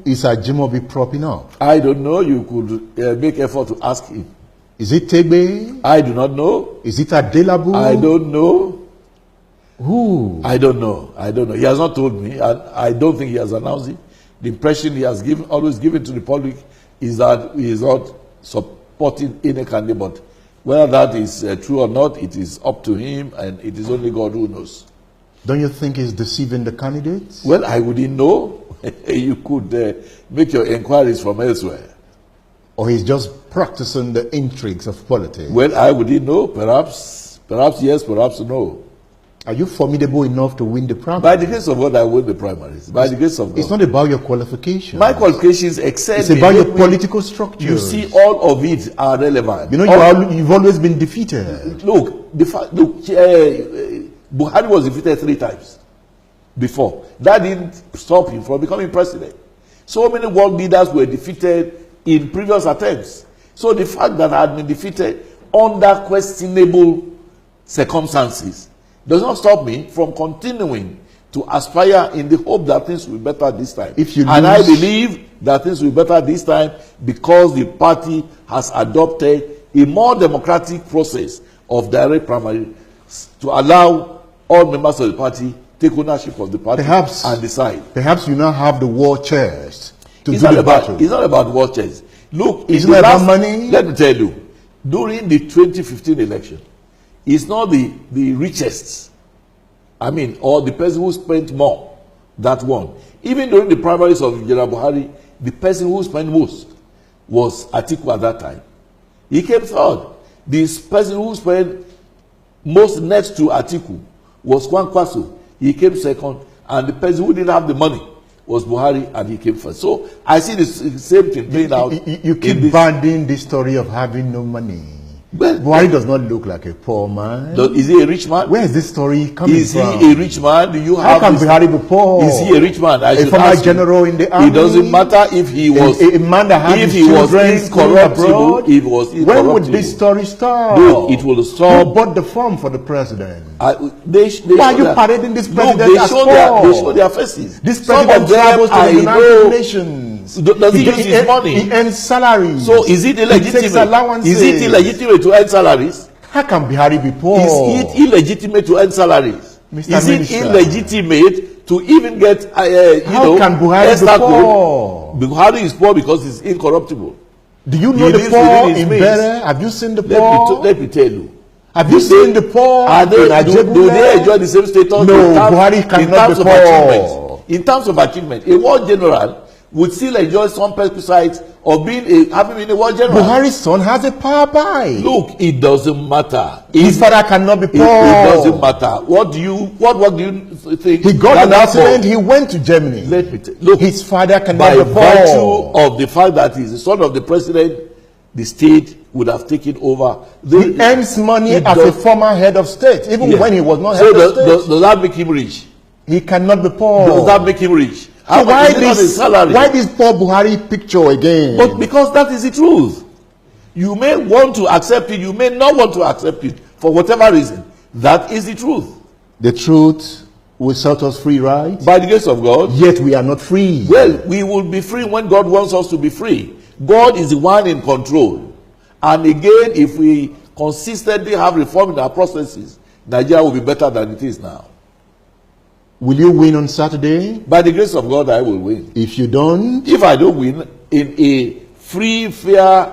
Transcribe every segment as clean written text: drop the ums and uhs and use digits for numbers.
is Ajimobi propping up? I don't know. You could make effort to ask him. Is it Tegbe? I do not know. Is it Adelabu? I don't know. Who? I don't know. I don't know. He has not told me. I don't think he has announced it. The impression he has always given to the public is that he is not supporting any candidate. But whether that is true or not, it is up to him, and it is only God who knows. Don't you think he's deceiving the candidates? Well, I wouldn't know. You could make your inquiries from elsewhere. Or he's just practicing the intrigues of politics? Well, I wouldn't know. Perhaps yes, perhaps no. Are you formidable enough to win the primaries? By the grace of God, I win the primaries. By the grace of God. It's not about your qualifications. My qualifications excel. It's about your political structure. You see, all of it are relevant. You know, you've always been defeated. Look, Buhari was defeated 3 times before. That didn't stop him from becoming president. So many world leaders were defeated in previous attempts. So the fact that I had been defeated under questionable circumstances does not stop me from continuing to aspire in the hope that things will be better this time. And I believe that things will be better this time because the party has adopted a more democratic process of direct primary to allow all members of the party take ownership of the party and decide. Perhaps you now have the war chest to it's do not the about, battle. It's not about war chest. Look, it's not about money. Let me tell you, during the 2015 election, it's not the richest, or the person who spent more that won. Even during the primaries of General Buhari, the person who spent most was Atiku at that time. He came third. This person who spent most next to Atiku was Kwankwaso. He came second. And the person who didn't have the money was Buhari, and he came first. So I see the same thing playing out. You keep banding the story of having no money. Well, Buhari does not look like a poor man. Is he a rich man? Where is this story coming from? Is he a rich man? Do you have? How can Buhari be poor? Is he a rich man? A former general in the army. It doesn't matter if he was a man that had if he was incorruptible. If he was incorruptible. When would this story stop? No, it will stop. Who bought the form for the president? Why are you parading this president as poor? They show their faces. This president travels to the United Nations. Does he use his money? He earns salaries. So is it illegitimate? Is it illegitimate to earn salaries? How can Buhari be poor? Is it illegitimate to earn salaries? Is it illegitimate to even get how can Buhari be poor? Buhari is poor because he's incorruptible. Do you know the poor in Bere? Have you seen the poor? Let me tell you. Have you seen the poor? Do they enjoy the same status? No, Buhari cannot be poor. In terms of achievement, a war general would still enjoy some pesticides of having been a war general. Buhari's son has a power buy. Look, it doesn't matter. His father cannot be poor. It doesn't matter. What do you think? He got an accident. He went to Germany. Let me tell you. Look, his father cannot be poor. By virtue of the fact that he's the son of the president, the state would have taken over. He earns money as a former head of state, even when he was not head of state. Does that make him rich? He cannot be poor. Does that make him rich? So why this poor Buhari picture again? But because that is the truth. You may want to accept it, you may not want to accept it, for whatever reason. That is the truth. The truth will set us free, right? By the grace of God. Yet we are not free. Well, we will be free when God wants us to be free. God is the one in control. And again, if we consistently have reform in our processes, Nigeria will be better than it is now. Will you win on Saturday? By the grace of God, I will win. If you don't? If I don't win in a free, fair,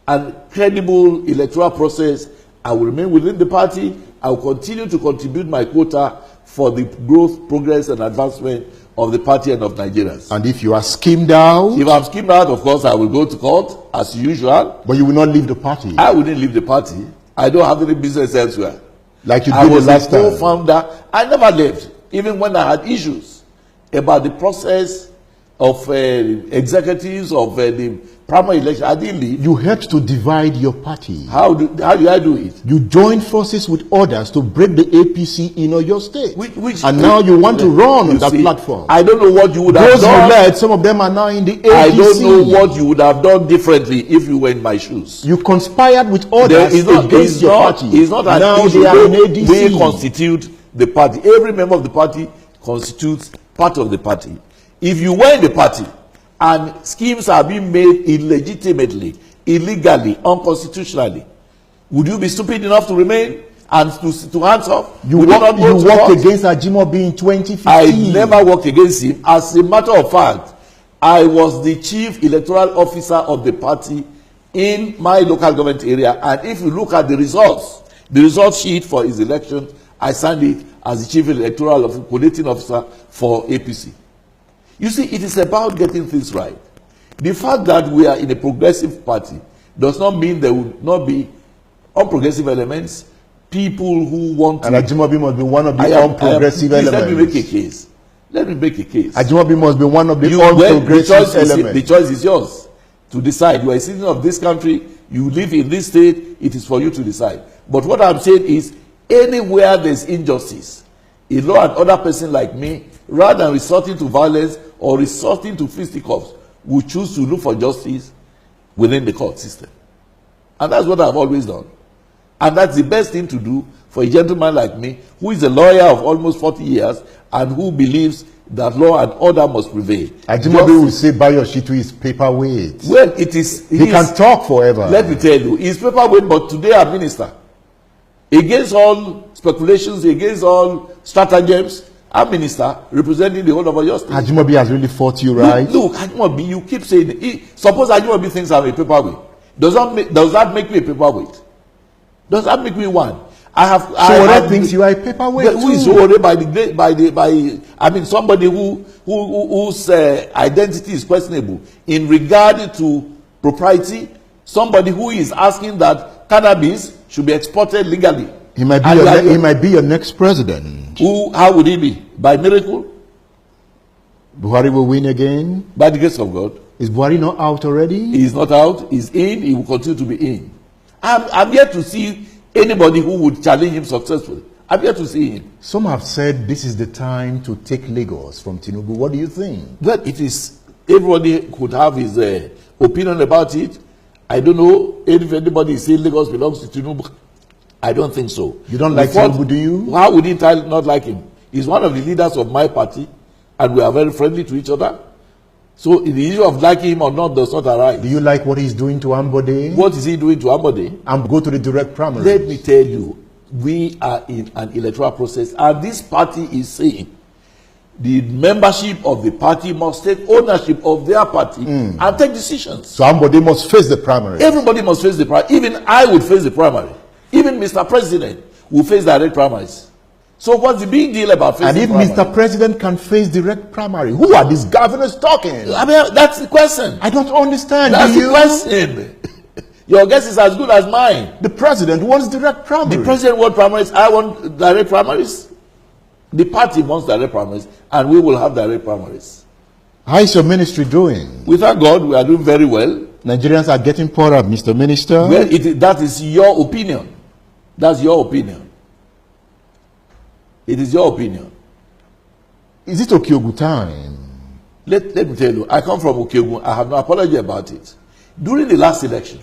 and credible electoral process, I will remain within the party. I will continue to contribute my quota for the growth, progress, and advancement of the party and of Nigerians. And if you are schemed out? If I'm schemed out, of course, I will go to court, as usual. But you will not leave the party? I wouldn't leave the party. I don't have any business elsewhere. Like you did the last time? I was a co-founder. I never left. Even when I had issues about the process of executives of the primary election, I didn't leave. You helped to divide your party. How did I do it? You joined forces with others to break the APC in your state. And now you want to run on that platform. I don't know what you would have done. Those you led, some of them are now in the APC. I don't know what you would have done differently if you were in my shoes. You conspired with others against your party. It's not an now issue. They are in ADC. They constitute the party. Every member of the party constitutes part of the party. If you were in the party and schemes are being made illegitimately, illegally, unconstitutionally, would you be stupid enough to remain and to hands up? You worked against Ajimobi in 2015. I never worked against him. As a matter of fact, I was the chief electoral officer of the party in my local government area, and if you look at the result sheet for his election, I signed it as the chief electoral coordinating officer for APC. You see, it is about getting things right. The fact that we are in a progressive party does not mean there will not be unprogressive elements, people who want to... And Ajimobi must be one of the unprogressive elements. Let me make a case. Let me make a case. Ajimobi must be one of the unprogressive elements. The choice is yours to decide. You are a citizen of this country, you live in this state, it is for you to decide. But what I'm saying is, anywhere there's injustice, a law and order person like me, rather than resorting to violence or resorting to fisticuffs, will choose to look for justice within the court system. And that's what I've always done. And that's the best thing to do for a gentleman like me, who is a lawyer of almost 40 years and who believes that law and order must prevail. Ajimobi will say Bayo SHITTU is paperweight. Well, it is. He can talk forever. Let me tell you, he's paperweight, but today I'm minister. Against all speculations, against all stratagems, I'm minister representing the whole of your state. Ajimobi has really fought you, right? Look, Ajimobi, you keep saying it. Suppose Ajimobi thinks I'm a paperweight. Does that make me a paperweight? Does that make me one? Sowore thinks you are a paperweight. Who is Sowore I mean, somebody whose identity is questionable in regard to propriety, somebody who is asking that cannabis should be exported legally. He might be your next president. How would he be? By miracle? Buhari will win again? By the grace of God. Is Buhari not out already? He is not out. He's in. He will continue to be in. I'm yet to see anybody who would challenge him successfully. I'm yet to see him. Some have said this is the time to take Lagos from Tinubu. What do you think? Well, it is. Everybody could have his opinion about it. I don't know if anybody is saying Lagos belongs to Tinubu. I don't think so. You don't like Tinubu, do you? How would he not like him? He's one of the leaders of my party, and we are very friendly to each other. So the issue of liking him or not does not arise. Do you like what he's doing to Ambode? What is he doing to Ambode? And go to the direct primary. Let me tell you, we are in an electoral process, and this party is saying the membership of the party must take ownership of their party and take decisions. So Ambode must face the primary. Everybody must face the primary. Even I would face the primary. Even Mr. President will face direct primaries. So what's the big deal about facing primary? And if Mr. President can face direct primary, who are these governors talking? I mean, that's the question. I don't understand. That's the question. Your guess is as good as mine. The president wants direct primaries. The president wants primaries. I want direct primaries. The party wants direct primaries, and we will have direct primaries. How is your ministry doing? We thank God we are doing very well. Nigerians are getting poorer, Mr. Minister. Well, that is your opinion. That's your opinion. It is your opinion. Is it Okyogu time? Let me tell you, I come from Okyogu. I have no apology about it. During the last election,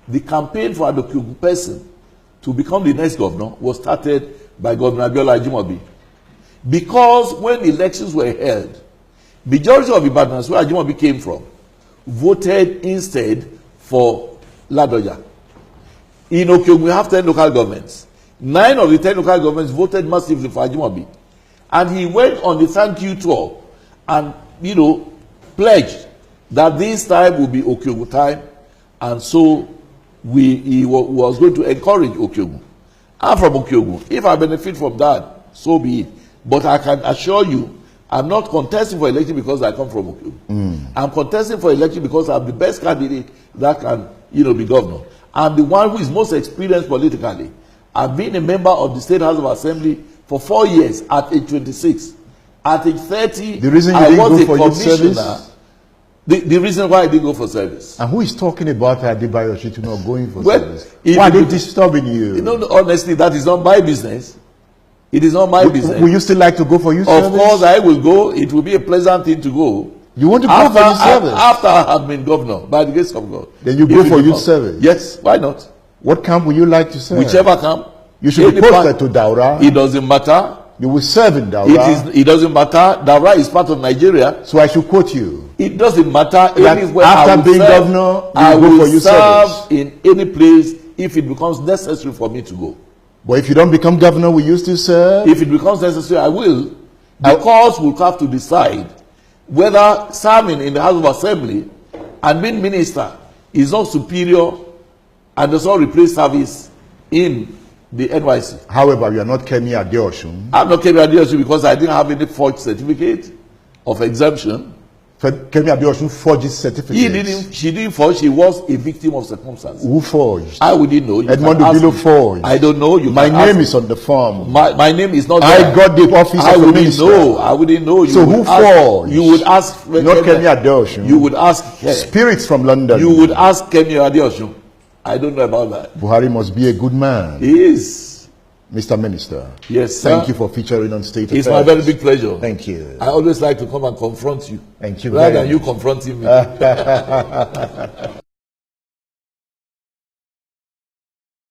the campaign for an Okyogu person to become the next governor was started by Governor Abiola Ajimobi. Because when the elections were held, majority of Ibadan, where Ajimobi came from, voted instead for Ladoja. In Okyogu, we have 10 local governments. 9 of the 10 local governments voted massively for Ajimobi. And he went on the thank you tour and, pledged that this time will be Okyogu time. And so he was going to encourage Okyogu. I'm from Okyogu. If I benefit from that, so be it. But I can assure you, I'm not contesting for election because I come from Okyogu. I'm contesting for election because I'm the best candidate that can, be governor. I'm the one who is most experienced politically. I've been a member of the State House of Assembly for 4 years at age 26. At age 30, the reason you didn't go for youth service? The reason why I didn't go for service. And who is talking about Adebayo SHITTU not going for service? Why are they disturbing you? Honestly, that is not my business. It is not my business. Would you still like to go for youth service? Of course, I will go. It will be a pleasant thing to go. You want to go for youth service? After I have been governor, by the grace of God. Then you go for youth service? Yes, why not? What camp would you like to serve? Whichever camp. You should be posted to Daura. It doesn't matter. You will serve in Daura. It doesn't matter. Daura is part of Nigeria. So I should quote you. It doesn't matter. Anywhere after being governor, I will go for you serve in any place if it becomes necessary for me to go. But if you don't become governor, will you still serve? If it becomes necessary, I will. Because we'll have to decide whether serving in the House of Assembly and being minister is not superior and does not replace service in the NYC. However, you are not Kemi Adeosun. I'm not Kemi Adeosun because I didn't have any forged certificate of exemption. Kemi Adeosun forged certificates. She didn't forge. She was a victim of circumstance. Who forged? I wouldn't know. Edmund Obilo forged. I don't know. My name is on the form. My name is not there. I got the office of the minister. I wouldn't know. So who forged? You would ask. Not Kemi Adeosun. You would ask her. Spirits from London. You would ask Kemi Adeosun. I don't know about that. Buhari must be a good man. He is. Mr. Minister. Yes, sir. Thank you for featuring on State Affairs. It's my very big pleasure. Thank you. I always like to come and confront you. Thank you. Rather than you confronting me.